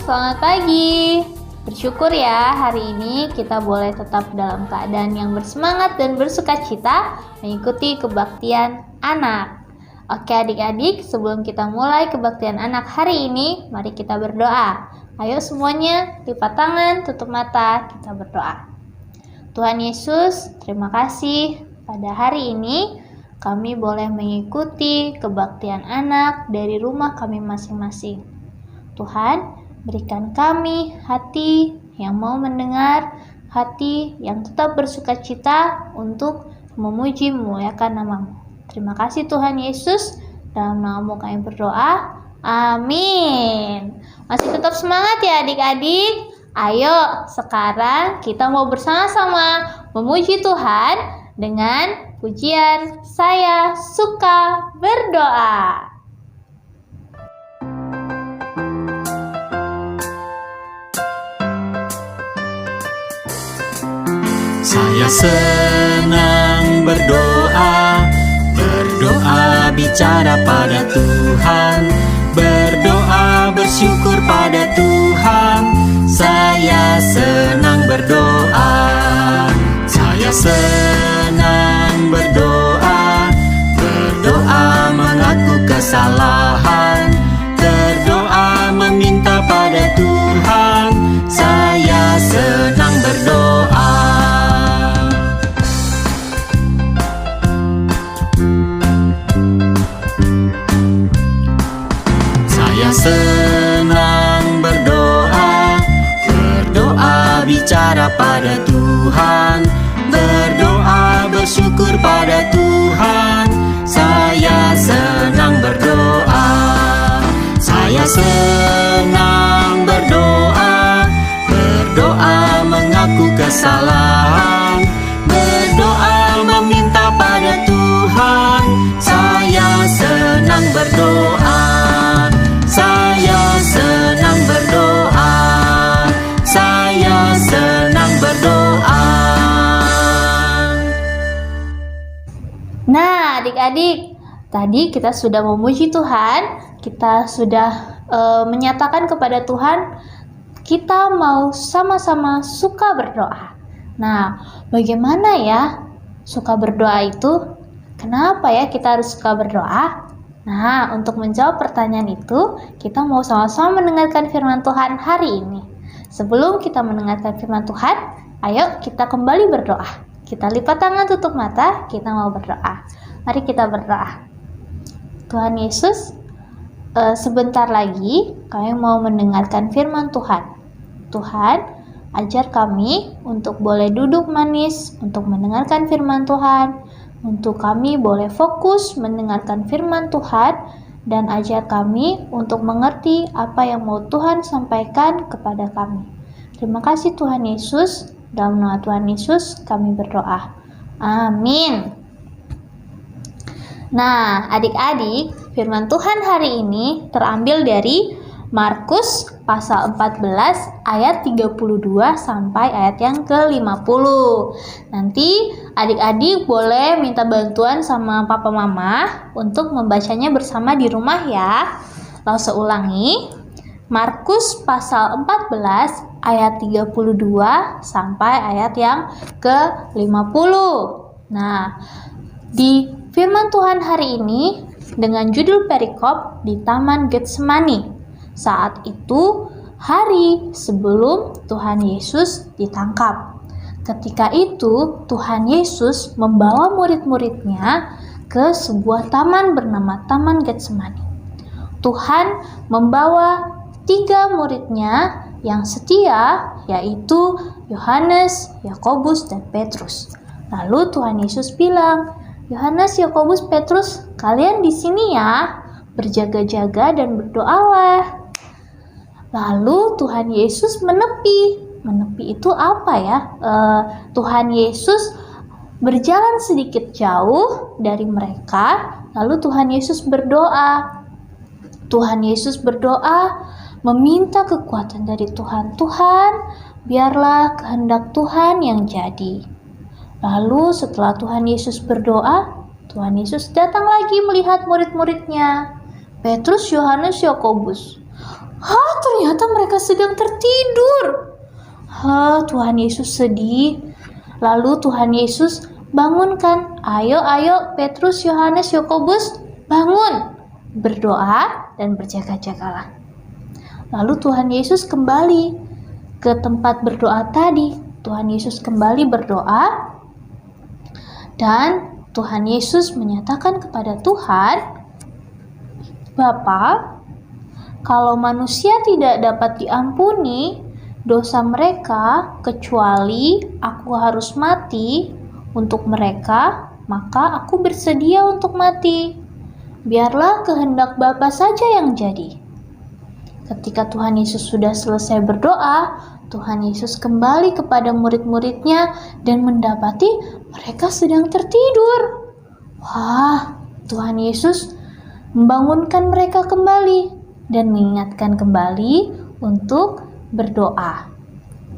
selamat pagi. Bersyukur ya hari ini kita boleh tetap dalam keadaan yang bersemangat dan bersukacita mengikuti kebaktian anak. Oke adik-adik, sebelum kita mulai kebaktian anak hari ini, mari kita berdoa. Ayo semuanya, lipat tangan, tutup mata, kita berdoa. Tuhan Yesus, terima kasih pada hari ini kami boleh mengikuti kebaktian anak dari rumah kami masing-masing. Tuhan, berikan kami hati yang mau mendengar, hati yang tetap bersukacita untuk memuji memuliakan nama-Mu. Terima kasih Tuhan Yesus, dalam nama-Mu kami berdoa. Amin. Masih tetap semangat ya adik-adik? Ayo, sekarang kita mau bersama-sama memuji Tuhan dengan pujian Saya Suka Berdoa. Saya senang berdoa bicara pada Tuhan, berdoa bersyukur pada Tuhan. Saya senang berdoa, saya senang berdoa mengaku kesalahan, berdoa meminta pada Tuhan. Saya senang berdoa. Senang berdoa bicara pada Tuhan, berdoa bersyukur pada Tuhan. Saya senang berdoa, saya senang berdoa mengaku kesalahan, berdoa meminta pada Tuhan. Saya senang berdoa, saya senang berdoa, saya senang berdoa. Nah adik-adik, tadi kita sudah memuji Tuhan, kita sudah menyatakan kepada Tuhan, kita mau sama-sama suka berdoa. Nah, bagaimana ya suka berdoa itu? Kenapa ya kita harus suka berdoa? Nah, untuk menjawab pertanyaan itu, kita mau sama-sama mendengarkan firman Tuhan hari ini. Sebelum kita mendengarkan firman Tuhan, ayo kita kembali berdoa. Kita lipat tangan, tutup mata, kita mau berdoa. Mari kita berdoa. Tuhan Yesus, sebentar lagi kami mau mendengarkan firman Tuhan. Tuhan, ajar kami untuk boleh duduk manis, untuk mendengarkan firman Tuhan, untuk kami boleh fokus mendengarkan firman Tuhan, dan ajar kami untuk mengerti apa yang mau Tuhan sampaikan kepada kami. Terima kasih Tuhan Yesus, dalam nama Tuhan Yesus kami berdoa. Amin. Nah, adik-adik, firman Tuhan hari ini terambil dari Markus pasal 14 ayat 32 sampai ayat yang ke-50. Nanti adik-adik boleh minta bantuan sama papa mama untuk membacanya bersama di rumah ya. Langsung ulangi. Markus pasal 14 ayat 32 sampai ayat yang ke-50. Nah, di firman Tuhan hari ini dengan judul perikop di Taman Getsemani. Saat itu hari sebelum Tuhan Yesus ditangkap. Ketika itu Tuhan Yesus membawa murid-muridnya ke sebuah taman bernama Taman Getsemani. Tuhan membawa 3 muridnya yang setia, yaitu Yohanes, Yakobus, dan Petrus. Lalu Tuhan Yesus bilang, Yohanes, Yakobus, Petrus, kalian di sini ya, berjaga-jaga dan berdoalah. Lalu Tuhan Yesus menepi. Menepi itu apa ya? Tuhan Yesus berjalan sedikit jauh dari mereka. Lalu Tuhan Yesus berdoa. Tuhan Yesus berdoa meminta kekuatan dari Tuhan. Tuhan, biarlah kehendak Tuhan yang jadi. Lalu setelah Tuhan Yesus berdoa, Tuhan Yesus datang lagi melihat murid-muridnya. Petrus, Yohanes, Yakobus. Ternyata mereka sedang tertidur. Tuhan Yesus sedih. Lalu Tuhan Yesus bangunkan. Ayo, Petrus, Yohanes, Yakobus, bangun. Berdoa dan berjaga-jagalah. Lalu Tuhan Yesus kembali ke tempat berdoa tadi. Tuhan Yesus kembali berdoa. Dan Tuhan Yesus menyatakan kepada Tuhan, Bapa, kalau manusia tidak dapat diampuni dosa mereka kecuali aku harus mati untuk mereka, maka aku bersedia untuk mati. Biarlah kehendak Bapa saja yang jadi. Ketika Tuhan Yesus sudah selesai berdoa, Tuhan Yesus kembali kepada murid-muridnya dan mendapati mereka sedang tertidur. Tuhan Yesus membangunkan mereka kembali dan mengingatkan kembali untuk berdoa.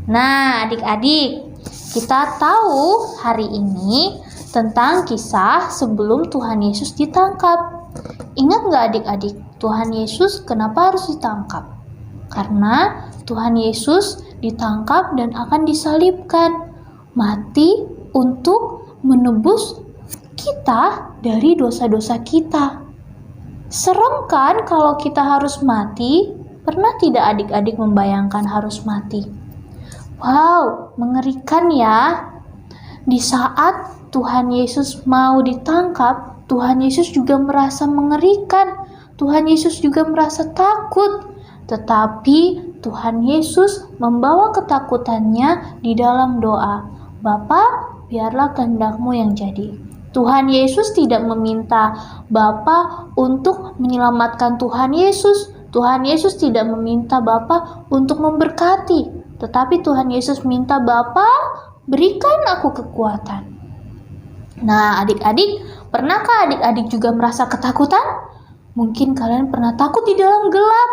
Nah, adik-adik, kita tahu hari ini tentang kisah sebelum Tuhan Yesus ditangkap. Ingat nggak adik-adik, Tuhan Yesus kenapa harus ditangkap? Karena Tuhan Yesus ditangkap dan akan disalibkan, mati untuk menebus kita dari dosa-dosa kita. Serem kan kalau kita harus mati? Pernah tidak adik-adik membayangkan harus mati? Mengerikan ya. Di saat Tuhan Yesus mau ditangkap, Tuhan Yesus juga merasa mengerikan. Tuhan Yesus juga merasa takut. Tetapi Tuhan Yesus membawa ketakutannya di dalam doa. Bapa, biarlah kehendak-Mu yang jadi. Tuhan Yesus tidak meminta Bapa untuk menyelamatkan Tuhan Yesus. Tuhan Yesus tidak meminta Bapa untuk memberkati. Tetapi Tuhan Yesus minta, Bapa, berikan aku kekuatan. Nah, adik-adik, pernahkah adik-adik juga merasa ketakutan? Mungkin kalian pernah takut di dalam gelap.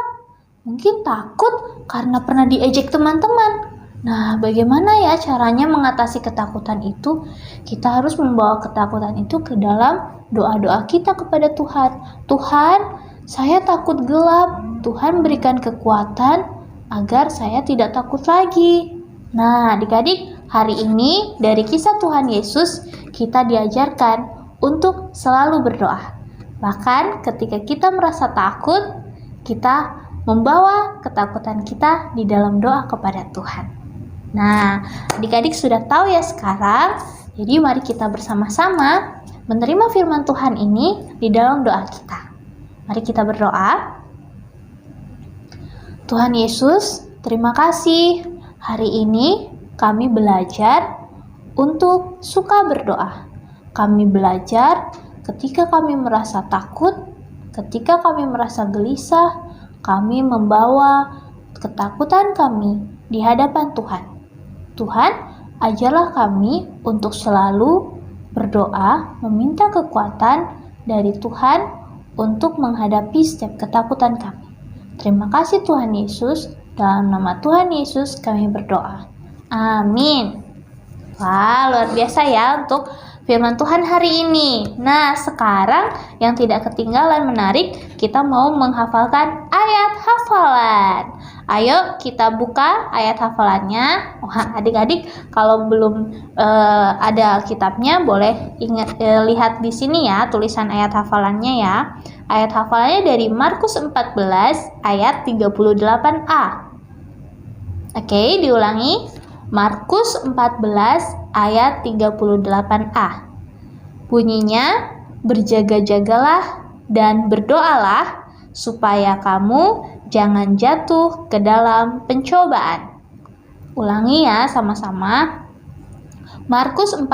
Mungkin takut karena pernah diejek teman-teman. Nah, bagaimana ya caranya mengatasi ketakutan itu? Kita harus membawa ketakutan itu ke dalam doa-doa kita kepada Tuhan. Tuhan, saya takut gelap. Tuhan berikan kekuatan agar saya tidak takut lagi. Nah, adik-adik, hari ini dari kisah Tuhan Yesus kita diajarkan untuk selalu berdoa. Bahkan ketika kita merasa takut, kita membawa ketakutan kita di dalam doa kepada Tuhan. Nah, adik-adik sudah tahu ya sekarang. Jadi mari kita bersama-sama menerima firman Tuhan ini di dalam doa kita. Mari kita berdoa. Tuhan Yesus, terima kasih. Hari ini kami belajar untuk suka berdoa. Kami belajar ketika kami merasa takut, ketika kami merasa gelisah, kami membawa ketakutan kami di hadapan Tuhan. Tuhan, ajarlah kami untuk selalu berdoa, meminta kekuatan dari Tuhan untuk menghadapi setiap ketakutan kami. Terima kasih Tuhan Yesus, dalam nama Tuhan Yesus kami berdoa. Amin. Luar biasa ya untuk firman Tuhan hari ini. Nah, sekarang yang tidak ketinggalan menarik, kita mau menghafalkan ayat hafalan. Ayo kita buka ayat hafalannya. Adik-adik kalau belum ada kitabnya boleh lihat di sini ya tulisan ayat hafalannya ya. Ayat hafalannya dari Markus 14 ayat 38a. Oke, diulangi. Markus 14 ayat 38a. Bunyinya, berjaga-jagalah dan berdoalah supaya kamu jangan jatuh ke dalam pencobaan. Ulangi ya sama-sama. Markus 14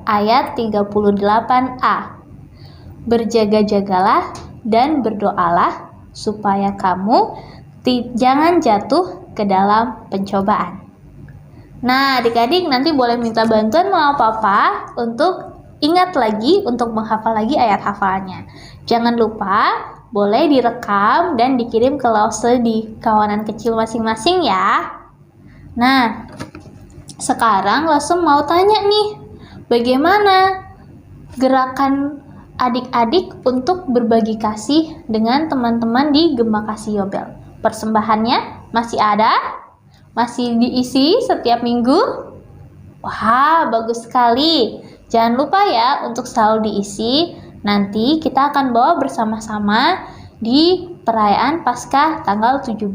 ayat 38a. Berjaga-jagalah dan berdoalah supaya kamu jangan jatuh ke dalam pencobaan. Nah, adik-adik nanti boleh minta bantuan sama papa untuk ingat lagi, untuk menghafal lagi ayat hafalannya. Jangan lupa, boleh direkam dan dikirim ke Lause di kawanan kecil masing-masing ya. Nah, sekarang Lause mau tanya nih, bagaimana gerakan adik-adik untuk berbagi kasih dengan teman-teman di Gema Kasih Yobel? Persembahannya masih ada? Masih diisi setiap minggu? Wah, bagus sekali. Jangan lupa ya untuk selalu diisi. Nanti kita akan bawa bersama-sama di perayaan Paskah tanggal 17.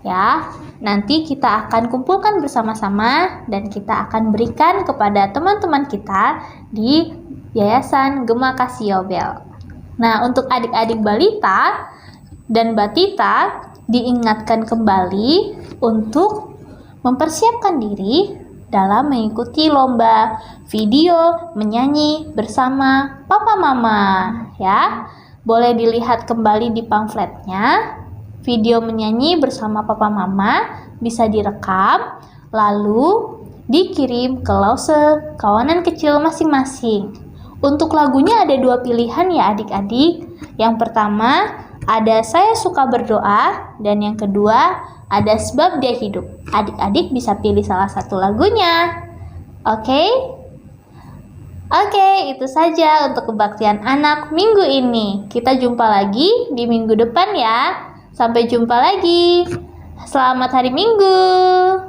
Ya, nanti kita akan kumpulkan bersama-sama dan kita akan berikan kepada teman-teman kita di Yayasan Gema Kasih Yobel. Nah, untuk adik-adik balita dan batita diingatkan kembali untuk mempersiapkan diri dalam mengikuti lomba video menyanyi bersama papa mama ya. Boleh dilihat kembali di pamfletnya. Video menyanyi bersama papa mama bisa direkam lalu dikirim ke lause kawanan kecil masing-masing. Untuk lagunya ada 2 pilihan ya adik-adik. Yang pertama ada Saya Suka Berdoa dan yang kedua ada Sebab Dia Hidup. Adik-adik bisa pilih salah satu lagunya. Oke, itu saja untuk kebaktian anak minggu ini. Kita jumpa lagi di minggu depan ya. Sampai jumpa lagi. Selamat hari Minggu.